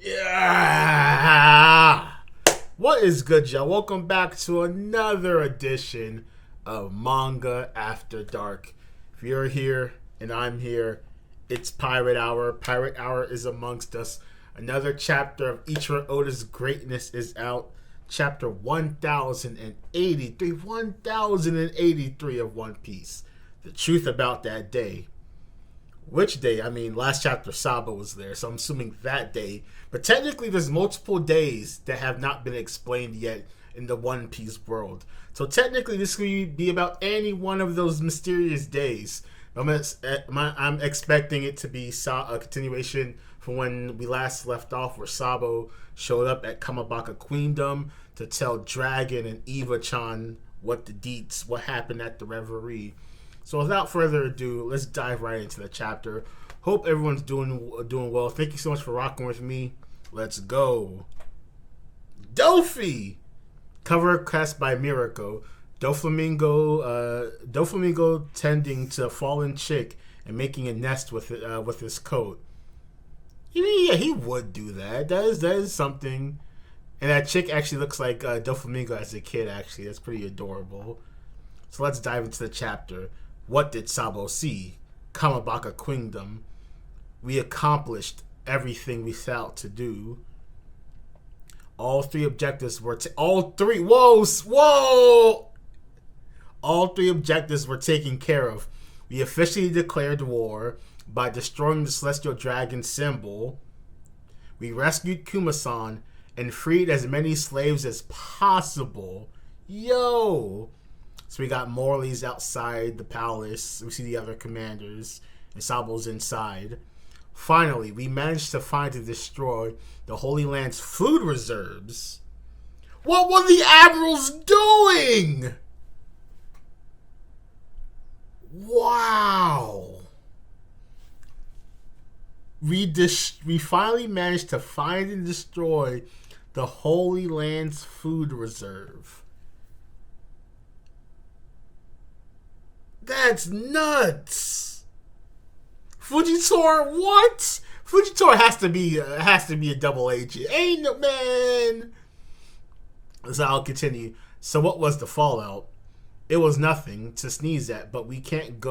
Yeah. What is good, y'all? Welcome back to another edition of Manga After Dark. If you're here and I'm here, it's Pirate Hour. Pirate Hour is amongst us. Another chapter of Ichiro Oda's greatness is out. Chapter 1083. 1083 of One Piece. The truth about that day. Which day? I mean, last chapter Sabo was there, so I'm assuming that day. But technically, there's multiple days that have not been explained yet in the One Piece world. So technically, this could be about any one of those mysterious days. I'm expecting it to be a continuation from when we last left off, where Sabo showed up at Kamabaka Queendom to tell Dragon and Eva-chan what happened at the Reverie. So without further ado, let's dive right into the chapter. Hope everyone's doing well. Thank you so much for rocking with me. Let's go. Dofi! Cover quest by Mirako. Doflamingo tending to a fallen chick and making a nest with his coat. Yeah, he would do that. That is something. And that chick actually looks like Doflamingo as a kid, actually. That's pretty adorable. So let's dive into the chapter. What did Sabo see? Kamabaka Queendom. We accomplished everything we set out to do. All three objectives were all three objectives were taken care of. We officially declared war by destroying the Celestial Dragon symbol. We rescued Kumasan and freed as many slaves as possible. Yo! So we got Morley's outside the palace. We see the other commanders. And Sabo's inside. Finally, we managed to find and destroy the Holy Land's food reserves. What were the admirals doing? Wow. We finally managed to find and destroy the Holy Land's food reserve. That's nuts. Fujitora, what? Fujitora has to be a double agent. Ain't no man. So I'll continue. So what was the fallout? It was nothing to sneeze at, but we got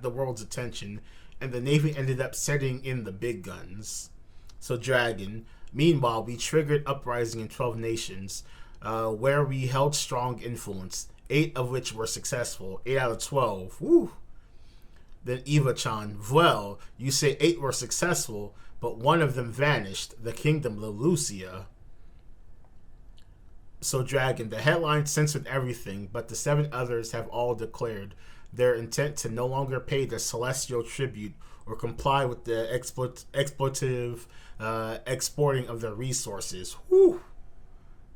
the world's attention, and the Navy ended up setting in the big guns. So Dragon. Meanwhile, we triggered uprising in 12 nations, where we held strong influence. 8 of which were successful. 8 out of 12. Woo! Then Eva-chan. Well, you say 8 were successful, but one of them vanished. The kingdom of Lucia. So Dragon. The headline censored everything, but the 7 others have all declared their intent to no longer pay the celestial tribute or comply with the exploitative exporting of their resources. Whew!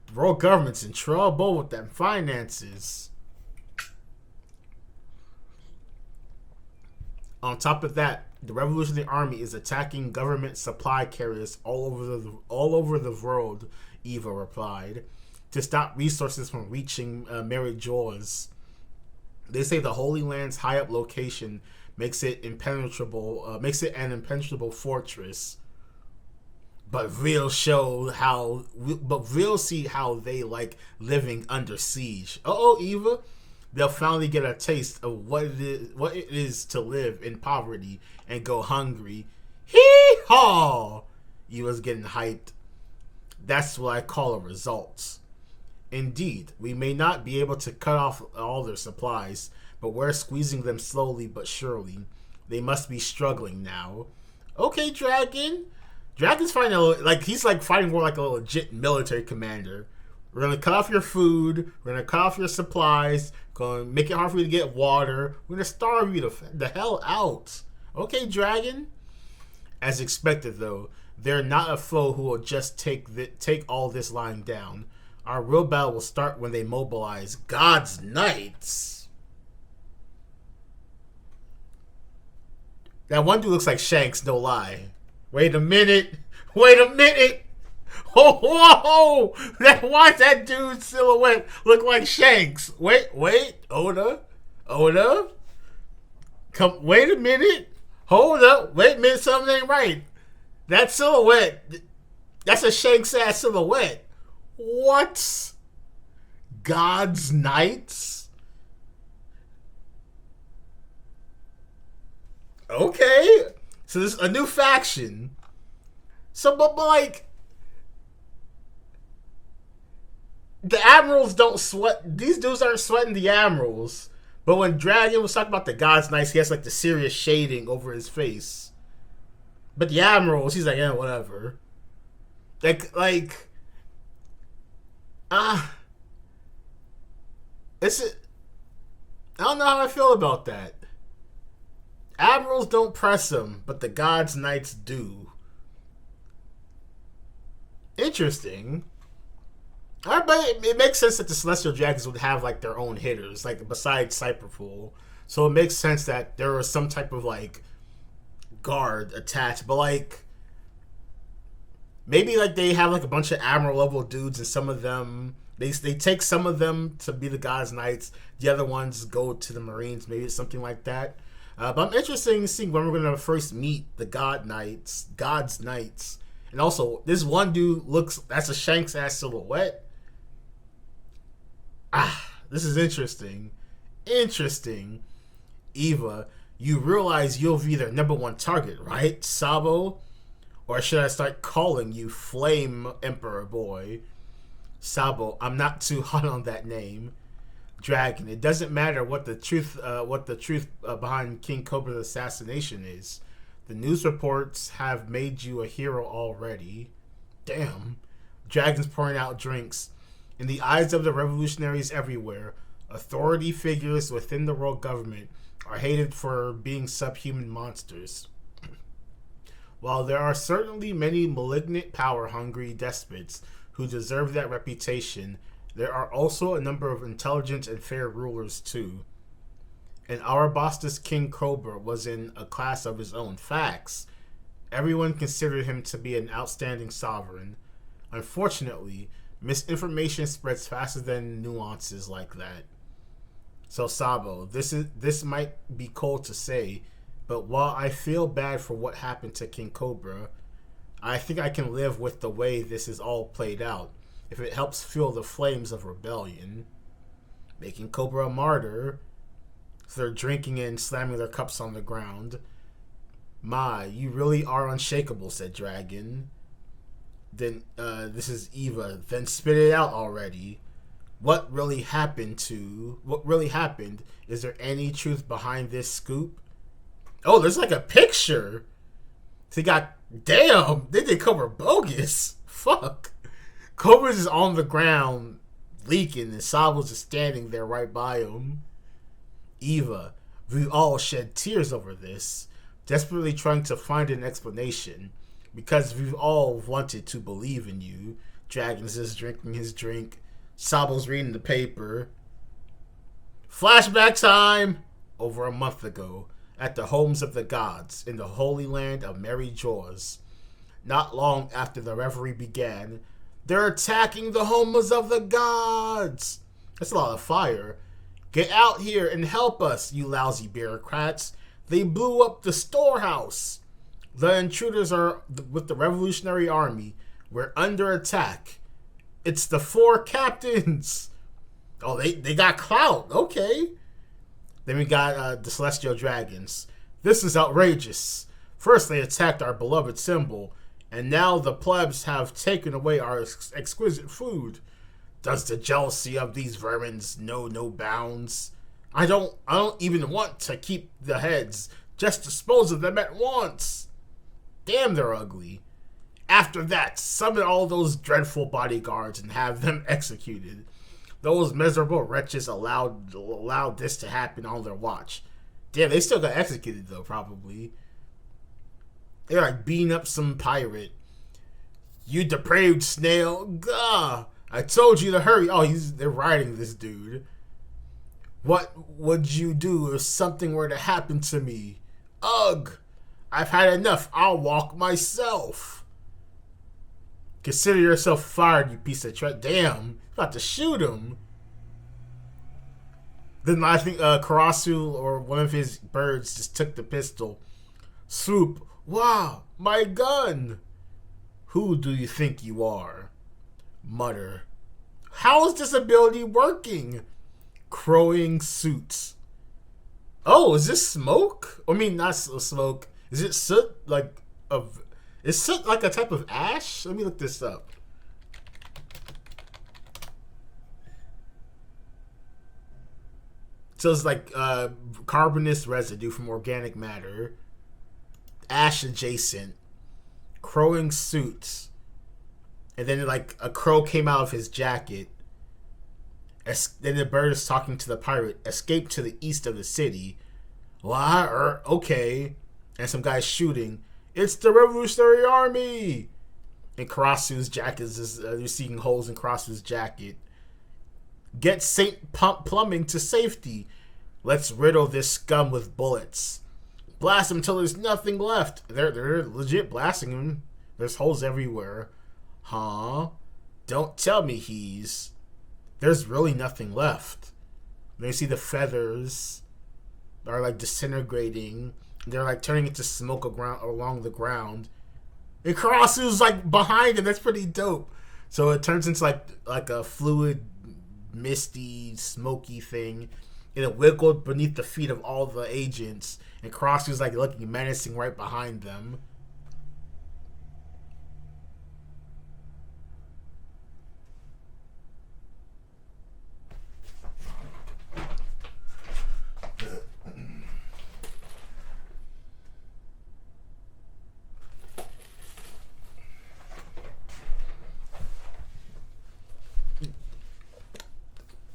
The world government's in trouble with them finances. On top of that, the Revolutionary Army is attacking government supply carriers all over the world, Eva replied, to stop resources from reaching Mary Joy's. They say the Holy Land's high up location makes it an impenetrable fortress. But we'll see how they like living under siege. Eva, they'll finally get a taste of what it is to live in poverty and go hungry. Hee-haw! Eva's getting hyped. That's what I call a result. Indeed, we may not be able to cut off all their supplies, but we're squeezing them slowly but surely. They must be struggling now. Okay, Dragon. Dragon's fighting he's fighting more like a legit military commander. We're gonna cut off your food. We're gonna cut off your supplies. Gonna make it hard for you to get water. We're gonna starve you the hell out. Okay, Dragon. As expected, though, they're not a foe who will just take all this lying down. Our real battle will start when they mobilize God's Knights. That one dude looks like Shanks, no lie. Wait a minute. Oh, whoa! Why's that dude's silhouette look like Shanks? Wait, Oda? Wait a minute. Hold up. Wait a minute, something ain't right. That silhouette, that's a Shanks ass silhouette. What? God's Knights? Okay. So this is a new faction. So, but like, the admirals don't sweat. These dudes aren't sweating the admirals. But when Dragon was talking about the God's Knights, he has like the serious shading over his face. But the admirals, he's like, yeah, whatever. Like, it's. I don't know how I feel about that. Admirals don't press him, but the God's Knights do. Interesting. Alright, but it makes sense that the Celestial Dragons would have like their own hitters, like besides Cyberpool. So it makes sense that there was some type of like guard attached, but like maybe like they have like a bunch of Admiral level dudes, and some of them they take some of them to be the God's Knights, the other ones go to the Marines. Maybe it's something like that. But I'm interested in seeing when we're going to first meet the God's Knights. And also, this one dude that's a Shanks ass silhouette. This is interesting. Interesting. Eva, you realize you'll be their number one target, right, Sabo? Or should I start calling you Flame Emperor Boy? Sabo, I'm not too hot on that name. Dragon, it doesn't matter what the truth behind King Cobra's assassination is. The news reports have made you a hero already. Damn. Dragon's pouring out drinks. In the eyes of the revolutionaries everywhere, authority figures within the world government are hated for being subhuman monsters. While there are certainly many malignant, power-hungry despots who deserve that reputation, there are also a number of intelligent and fair rulers too. And Arabastas King Cobra was in a class of his own. Facts. Everyone considered him to be an outstanding sovereign. Unfortunately, misinformation spreads faster than nuances like that. So Sabo, this might be cold to say, but while I feel bad for what happened to King Cobra, I think I can live with the way this is all played out, if it helps fuel the flames of rebellion. Making Cobra a martyr. So they're drinking and slamming their cups on the ground. My, you really are unshakable, said Dragon. Then, this is Eva. Then spit it out already. What really happened? Is there any truth behind this scoop? Oh, there's like a picture. So damn, they did Cobra bogus. Fuck. Cobra's just on the ground, leaking, and Sabo's just standing there right by him. Eva, we all shed tears over this, desperately trying to find an explanation, because we've all wanted to believe in you. Dragon's just drinking his drink. Sabo's reading the paper. Flashback time! Over a month ago, at the homes of the gods, in the holy land of Merry Jaws. Not long after the revelry began, they're attacking the homes of the gods! That's a lot of fire. Get out here and help us, you lousy bureaucrats. They blew up the storehouse. The intruders are with the Revolutionary Army. We're under attack. It's the 4 captains. Oh, they got clout. Okay. Then we got the Celestial Dragons. This is outrageous. First they attacked our beloved symbol, and now the plebs have taken away our exquisite food. Does the jealousy of these vermins know no bounds? I don't even want to keep the heads. Just dispose of them at once. Damn, they're ugly. After that, summon all those dreadful bodyguards and have them executed. Those miserable wretches allowed this to happen on their watch. Damn, they still got executed though, probably. They're like beating up some pirate. You depraved snail. Gah! I told you to hurry. Oh, they're riding this dude. What would you do if something were to happen to me? Ugh! I've had enough. I'll walk myself. Consider yourself fired, you piece of trash. Damn, about to shoot him. Then I think Karasu or one of his birds just took the pistol. Swoop, Wow, my gun! Who do you think you are? Mutter. How is this ability working? Crowing suits. Oh, is this smoke? I mean, not smoke. Is it soot? Like, is soot like a type of ash? Let me look this up. So it's like carbonous residue from organic matter, ash adjacent, crowing suits, and then like a crow came out of his jacket. Then the bird is talking to the pirate. Escape to the east of the city. What? Okay. And some guys shooting. It's the Revolutionary Army. And Karasu's jacket is you're seeing holes in Karasu's jacket. Get Saint Plumbing to safety. Let's riddle this scum with bullets. Blast him till there's nothing left. They're legit blasting him. There's holes everywhere. Huh? Don't tell me there's really nothing left. And you see the feathers are like disintegrating. They're like turning into smoke along the ground. And Karasu's like behind him. That's pretty dope. So it turns into like a fluid, misty, smoky thing. And it wiggled beneath the feet of all the agents. And Karasu's like looking menacing right behind them.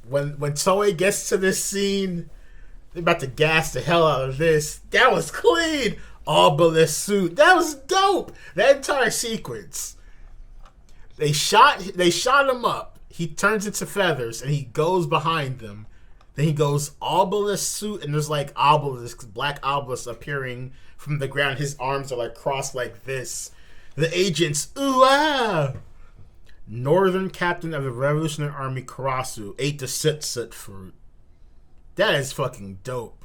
When Toei gets to this scene, they're about to gas the hell out of this. That was clean. Obelisk suit. That was dope. That entire sequence. They shot him up. He turns into feathers and he goes behind them. Then he goes obelisk suit and there's like obelisks, black obelisks appearing from the ground. His arms are like crossed like this. The agents, ooh ah. Northern captain of the Revolutionary Army Karasu ate the soot fruit. That is fucking dope.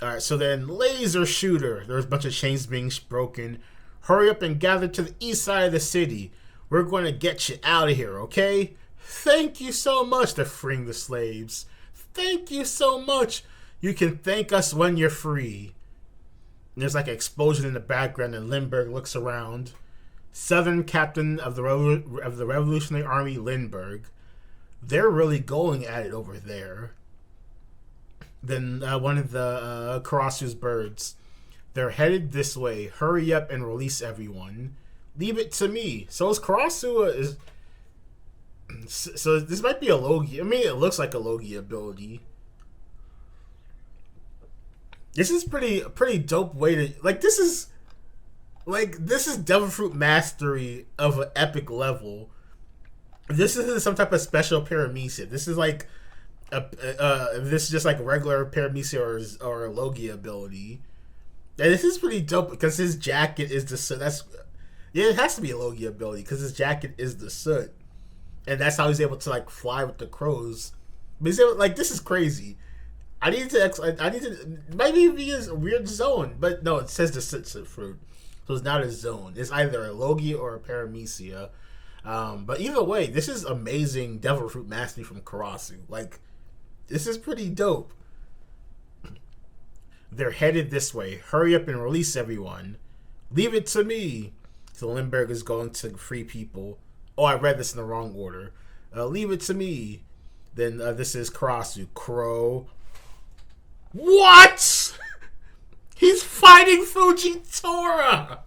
Alright, so then laser shooter. There's a bunch of chains being broken. Hurry up and gather to the east side of the city. We're going to get you out of here, okay? Thank you so much. They're freeing the slaves. Thank you so much. You can thank us when you're free. And there's like an explosion in the background and Lindbergh looks around. Southern captain of the Revolutionary Army, Lindbergh. They're really going at it over there. Then one of the Karasu's birds. They're headed this way. Hurry up and release everyone. Leave it to me. So is Karasu so this might be a Logia. I mean, it looks like a Logia ability. This is pretty dope way to this is Devil Fruit mastery of an epic level. This isn't some type of special paramecia. This is like this is just like regular paramecia or a Logia ability. And this is pretty dope because his jacket is the soot. It has to be a Logia ability because his jacket is the soot, and that's how he's able to like fly with the crows. But he's able, this is crazy. I need to maybe be a weird zone, but no, it says the soot fruit, so it's not a zone. It's either a Logia or a paramecia. But either way, this is amazing Devil Fruit mastery from Karasu. This is pretty dope. They're headed this way. Hurry up and release everyone. Leave it to me. So Lindbergh is going to free people. Oh, I read this in the wrong order. Leave it to me. Then this is Karasu. Crow. What? He's fighting Fujitora.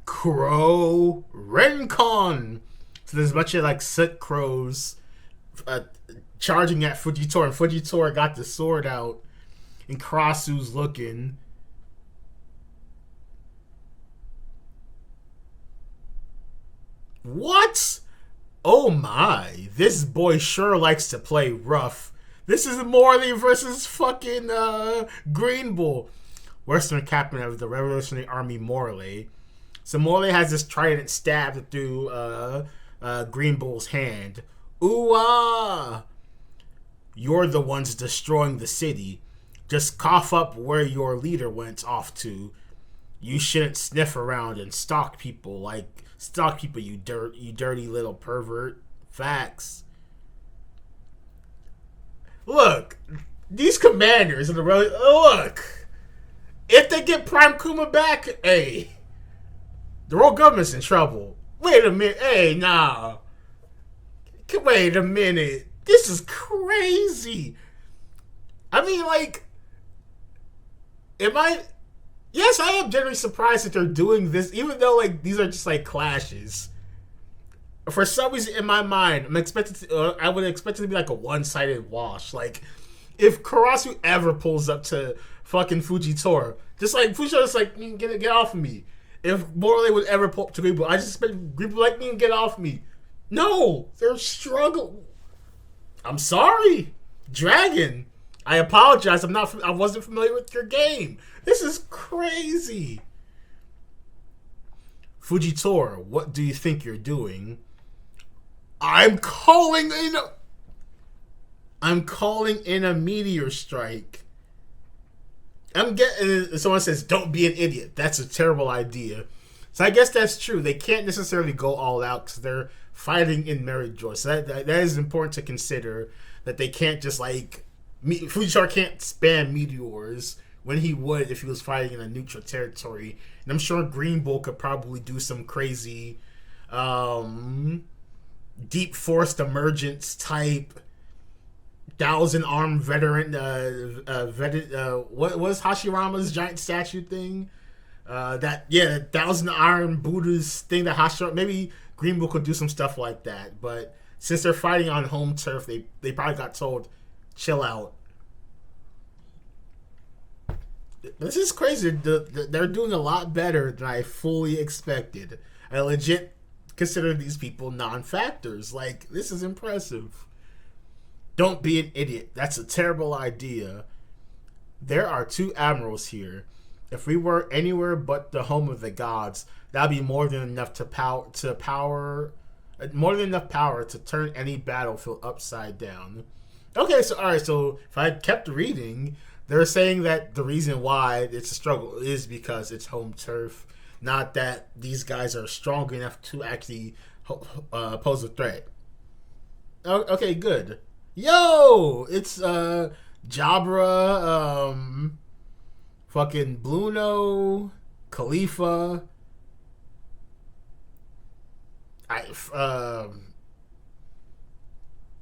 Crow Rencon. So there's a bunch of soot crows charging at Fujitora, and Fujitora got the sword out, and Karasu's looking. What? Oh my! This boy sure likes to play rough. This is Morley versus fucking Green Bull. Western captain of the Revolutionary Army, Morley. So Morley has this trident stabbed through Green Bull's hand. Ooh ah! You're the ones destroying the city. Just cough up where your leader went off to. You shouldn't sniff around and stalk people, you dirty little pervert. Facts. Look, these commanders in the road. Look, if they get Prime Kuma back, hey, the world government's in trouble. Wait a minute, hey, nah. Wait a minute. This is crazy. I mean, like, yes, I am generally surprised that they're doing this, even though, like, these are just, like, clashes. For some reason, in my mind, I would expect it to be, like, a one-sided wash. Like, if Karasu ever pulls up to fucking Fujitora, Fujitora's like, get off of me. If Morley would ever pull up to Greenbull, I just expect Greenbull like me and get off me. No, they're struggling. I'm sorry, Dragon. I apologize. I wasn't familiar with your game. This is crazy. Fujitora, what do you think you're doing? I'm calling in a meteor strike. Someone says, don't be an idiot. That's a terrible idea. So I guess that's true. They can't necessarily go all out because they're fighting in Meritjoy. So that is important to consider, that they can't just Fujitora can't spam meteors when he would if he was fighting in a neutral territory. And I'm sure Green Bull could probably do some crazy deep forced emergence type 1,000-arm veteran what was Hashirama's giant statue thing? 1,000-arm Buddhist thing that Hashirama, maybe Green Bull could do some stuff like that. But since they're fighting on home turf, they probably got told, chill out. This is crazy. They're doing a lot better than I fully expected. I legit consider these people non-factors. Like, this is impressive. Don't be an idiot. That's a terrible idea. There are 2 admirals here. If we were anywhere but the home of the gods, that'd be more than enough power to turn any battlefield upside down. Okay, so alright, so if I kept reading, they're saying that the reason why it's a struggle is because it's home turf, not that these guys are strong enough to actually pose a threat. Okay, good. Yo, it's Jabra, fucking Bluno, Khalifa.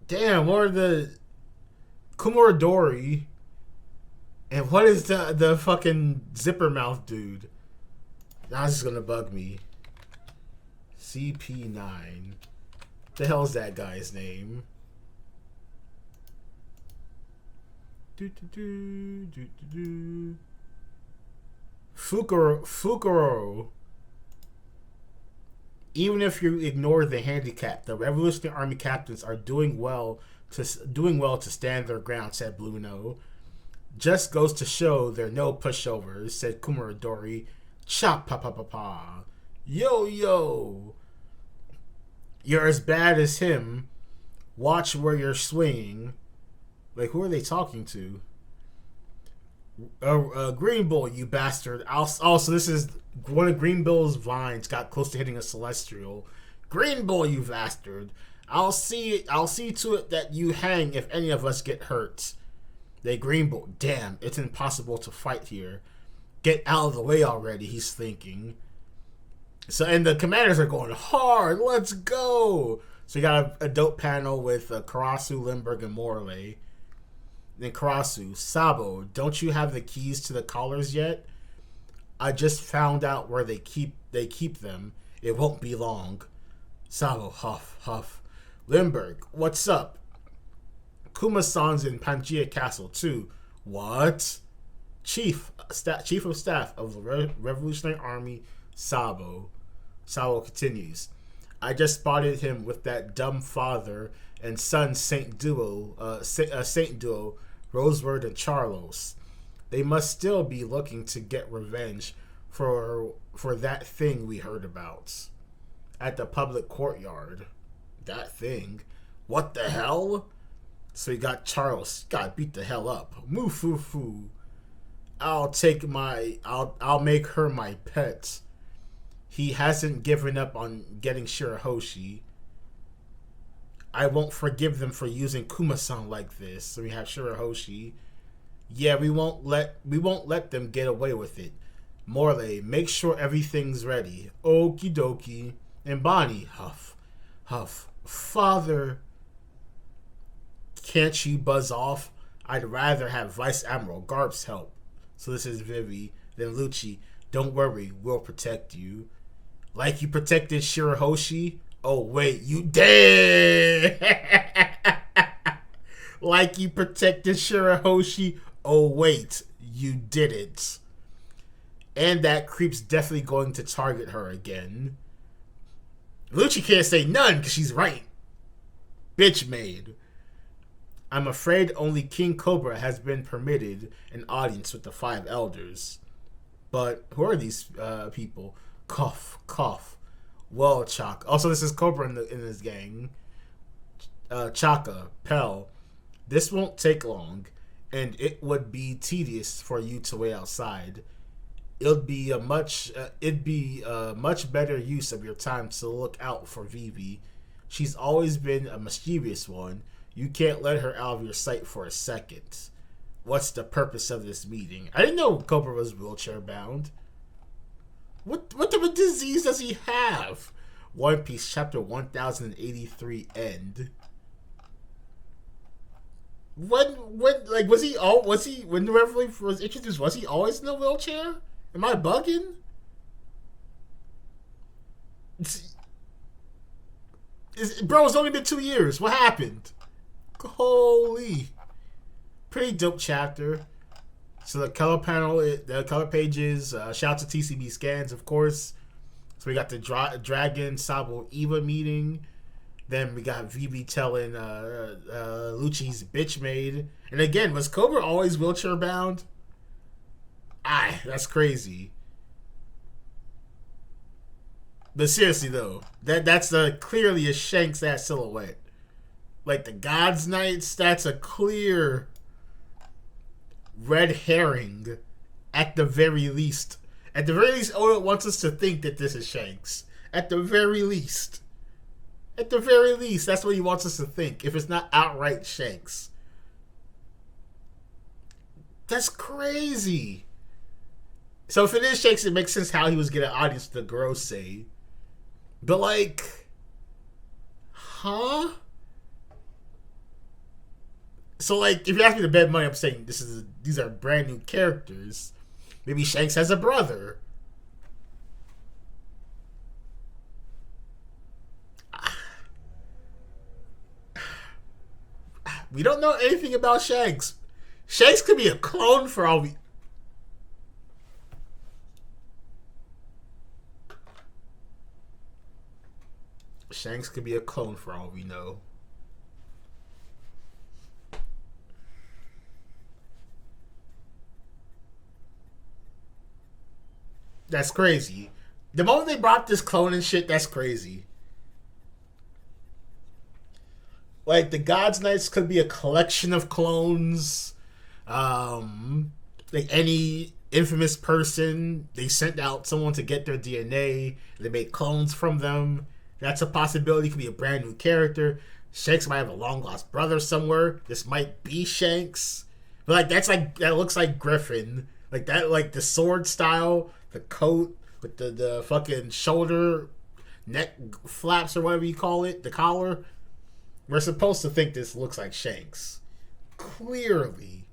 Damn, what are the Kumoridori? And what is the fucking zipper mouth dude? Now this is gonna bug me. CP9. The hell's that guy's name? Fukuro. Even if you ignore the handicap, the Revolutionary Army captains are doing well to stand their ground, said Bluno. Just goes to show they're no pushovers, said Kumaridori. Chop pa pa pa pa. Yo yo. You're as bad as him. Watch where you're swinging. Like, who are they talking to? Green Bull, you bastard. Also, this is one of Green Bull's vines got close to hitting a celestial. Green Bull, you bastard. I'll see to it that you hang if any of us get hurt. They Green Bull. Damn, it's impossible to fight here. Get out of the way already, he's thinking. So, and the commanders are going hard. Let's go. So you got a dope panel with Karasu, Limburg, and Morley. Then Karasu, Sabo, don't you have the keys to the collars yet? I just found out where they keep them. It won't be long. Sabo, huff, huff. Limburg, what's up? Kuma-san's in Pangaea Castle too. What? Chief of Staff of the Revolutionary Army, Sabo. Sabo continues. I just spotted him with that dumb father and son Saint Duo, Roseward and Charlos. They must still be looking to get revenge for that thing we heard about at the public courtyard. That thing. What the hell? So we got Charles. Got beat the hell up. Moo foo foo. I'll make her my pet. He hasn't given up on getting Shirahoshi. I won't forgive them for using Kuma-san like this. So we have Shirahoshi. Yeah, we won't let them get away with it. Morley, make sure everything's ready. Okie dokie. And Bonnie, huff, huff. Father, can't you buzz off? I'd rather have Vice Admiral Garp's help. So this is Vivi. Then Lucci, don't worry, we'll protect you. Like you protected Shirahoshi? Oh wait, you did! Like you protected Shirahoshi? Oh wait, you didn't. And that creep's definitely going to target her again. Lucci can't say none because she's right. Bitch made. I'm afraid only King Cobra has been permitted an audience with the 5 elders. But who are these people? Cough, cough. Well, Chaka. Also, this is Cobra in this gang. Chaka, Pell. This won't take long, and it would be tedious for you to wait outside. It'd be a much better use of your time to look out for Vivi. She's always been a mischievous one. You can't let her out of your sight for a second. What's the purpose of this meeting? I didn't know Cobra was wheelchair bound. What type of disease does he have? One Piece chapter 1083 end. When the revelation was introduced, was he always in a wheelchair? Am I bugging? Bro, it's only been 2 years. What happened? Holy. Pretty dope chapter. So the color panel, the color pages, shout out to TCB Scans, of course. So we got the Dragon Sabo Eva meeting. Then we got Vivi telling Lucci's bitch made. And again, was Cobra always wheelchair bound? That's crazy. But seriously though, that's clearly a Shanks ass silhouette. Like the God's Knights, that's a clear red herring at the very least. At the very least, Oda wants us to think that this is Shanks. At the very least. At the very least, that's what he wants us to think. If it's not outright Shanks. That's crazy. So if it is Shanks, it makes sense how he was getting an audience to Gorosei. But like, huh? So like, if you ask me to bet money, I'm saying these are brand new characters. Maybe Shanks has a brother. We don't know anything about Shanks. Shanks could be a clone for all we... Shanks could be a clone for all we know. That's crazy. The moment they brought this cloning shit, that's crazy. Like, the God's Knights could be a collection of clones. Like, any infamous person, they sent out someone to get their DNA. They made clones from them. That's a possibility. It could be a brand new character. Shanks might have a long-lost brother somewhere. This might be Shanks. But, like, that looks like Griffin. Like, that, like, the sword style, the coat with the fucking shoulder, neck flaps or whatever you call it, the collar. We're supposed to think this looks like Shanks. Clearly.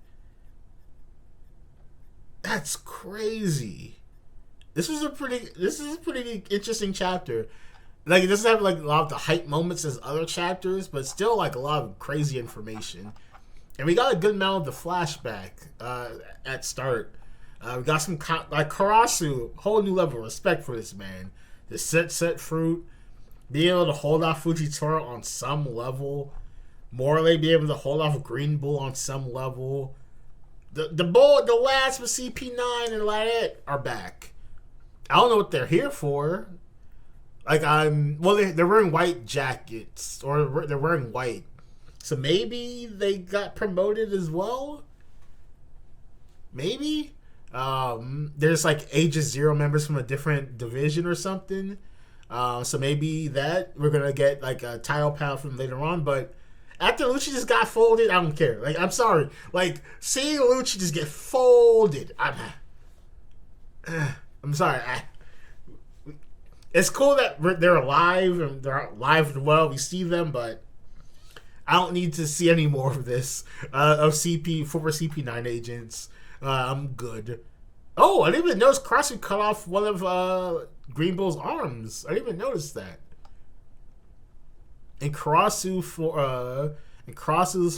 That's crazy. This is a pretty interesting chapter. Like, it doesn't have like a lot of the hype moments as other chapters, but still like a lot of crazy information. And we got a good amount of the flashback at start. We got some like Karasu, whole new level of respect for this man. The set fruit, being able to hold off Fujitora on some level. Morley being able to hold off Green Bull on some level. The lads with CP9 and Ladette are back. I don't know what they're here for. Like well, they're wearing white jackets or they're wearing white, so maybe they got promoted as well. Maybe there's like Aegis Zero members from a different division or something. So maybe that we're gonna get like a title panel from later on. But after Lucci just got folded, I don't care. Like I'm sorry, like seeing Lucci just get folded, I'm sorry. It's cool that they're alive and they're alive and well. We see them, but I don't need to see any more of this of former CP9 agents. I'm good. Oh, I didn't even notice Crossy cut off one of Green Bull's arms. I didn't even notice that. And Krasu's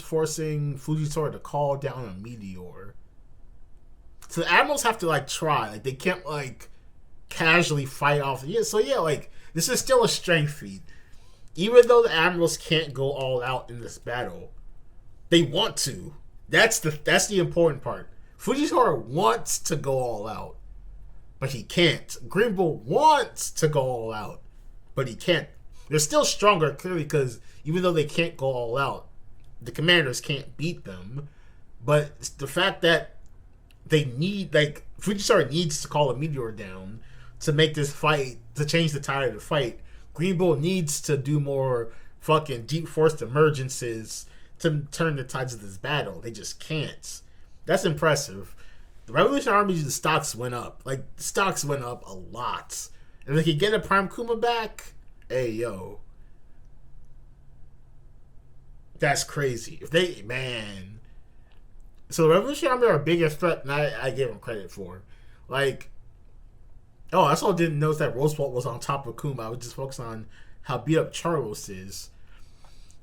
forcing Fujitora to call down a meteor. So the admirals have to like try. Like they can't like casually fight off. Yeah, so yeah, like this is still a strength feat. Even though the admirals can't go all out in this battle, they want to. That's the important part. Fujitora wants to go all out, but he can't. Green Bull wants to go all out, but he can't. They're still stronger, clearly, because even though they can't go all out, the commanders can't beat them. But the fact that they need, like, Fujitora needs to call a meteor down to make this fight, to change the tide of the fight. Green Bull needs to do more fucking deep forced emergencies to turn the tides of this battle. They just can't. That's impressive. The Revolution Army's the stocks went up. Like, the stocks went up a lot. And they could get a Prime Kuma back. Hey, yo. That's crazy. If they, man. So the Revolution Army are a bigger threat than I give them credit for. Like, oh, I also didn't notice that Roosevelt was on top of Kuma. I was just focused on how beat up Charles is.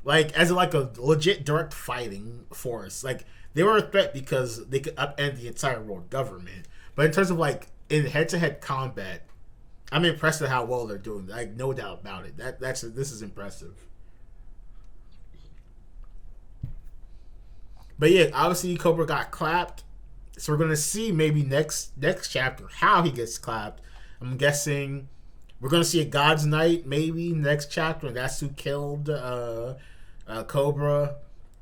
Like, as like a legit direct fighting force. Like, they were a threat because they could upend the entire world government. But in terms of like in head-to-head combat, I'm impressed with how well they're doing. Like, no doubt about it. This is impressive. But yeah, obviously Cobra got clapped, so we're gonna see maybe next chapter how he gets clapped. I'm guessing we're gonna see a God's Night maybe next chapter, and that's who killed Cobra.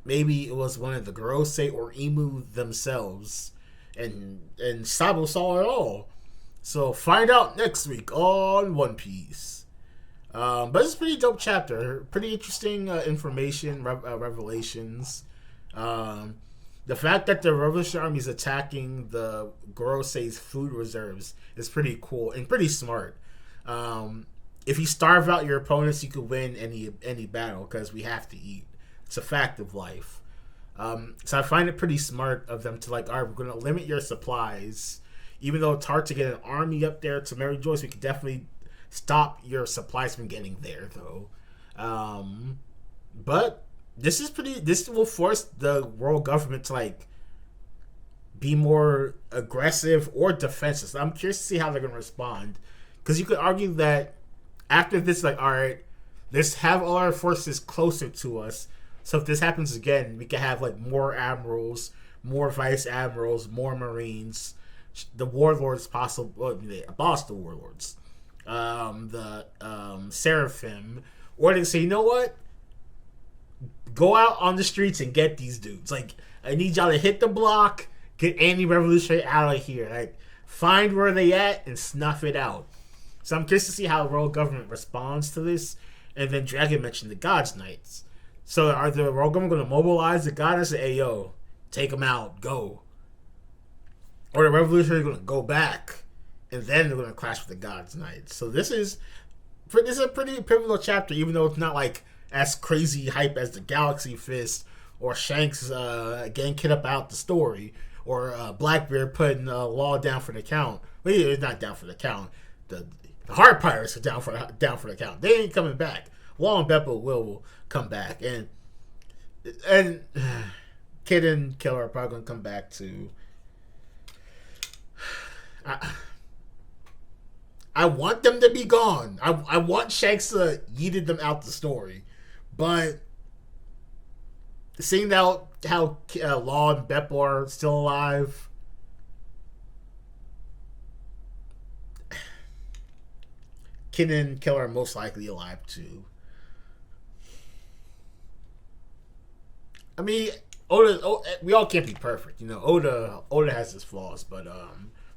Maybe it was one of the Gorosei or Emu themselves, and Sabo saw it all. So find out next week on One Piece. But it's a pretty dope chapter. Pretty interesting information, revelations. The fact that the Revolution Army is attacking the Gorosei's food reserves is pretty cool and pretty smart. If you starve out your opponents, you could win any battle because we have to eat. It's a fact of life. So I find it pretty smart of them to like, all right, we're going to limit your supplies. Even though it's hard to get an army up there to Mary Joyce, we could definitely stop your supplies from getting there, though. But this will force the world government to like be more aggressive or defensive. So I'm curious to see how they're going to respond. Because you could argue that after this, like, all right, let's have all our forces closer to us. So if this happens again, we can have like more admirals, more vice admirals, more marines, the warlords possible, well, boss the warlords, the Seraphim, or they say, you know what? Go out on the streets and get these dudes. Like, I need y'all to hit the block, get any revolutionary out of here. Like, find where they at and snuff it out. So I'm curious to see how the world government responds to this. And then Dragon mentioned the God's Knights. So are the world government going to mobilize the God and say, hey, yo, take them out, go? Or the revolutionaries going to go back, and then they're going to clash with the God's Knights. So this is a pretty pivotal chapter, even though it's not like as crazy hype as the Galaxy Fist or Shanks getting kid up out the story, or Blackbeard putting Law down for the count. Well, it's not down for the count. The Hard Pirates are down for the count. They ain't coming back. Law and Beppo will come back, and Kid and Killer are probably gonna come back too. I want them to be gone. I want Shanks to yeeted them out the story, but seeing how Law and Beppo are still alive, Kin and Killer are most likely alive too. I mean, we all can't be perfect. You know, Oda has his flaws, but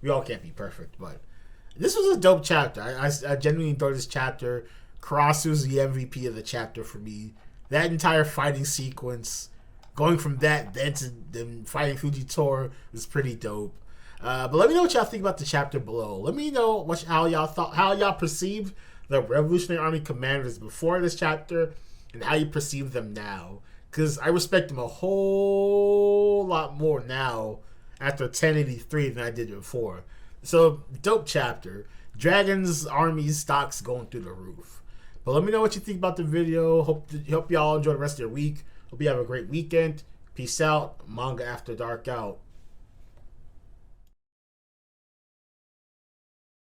we all can't be perfect. But this was a dope chapter. I genuinely enjoyed this chapter. Karasu's the MVP of the chapter for me. That entire fighting sequence, going from that then to them fighting Fujitora, was pretty dope. But let me know what y'all think about the chapter below. Let me know how y'all perceived the Revolutionary Army commanders before this chapter and how you perceive them now. Because I respect them a whole lot more now after 1083 than I did before. So, dope chapter. Dragon's army stocks going through the roof. But let me know what you think about the video. Hope y'all enjoy the rest of your week. Hope you have a great weekend. Peace out. Manga After Dark out.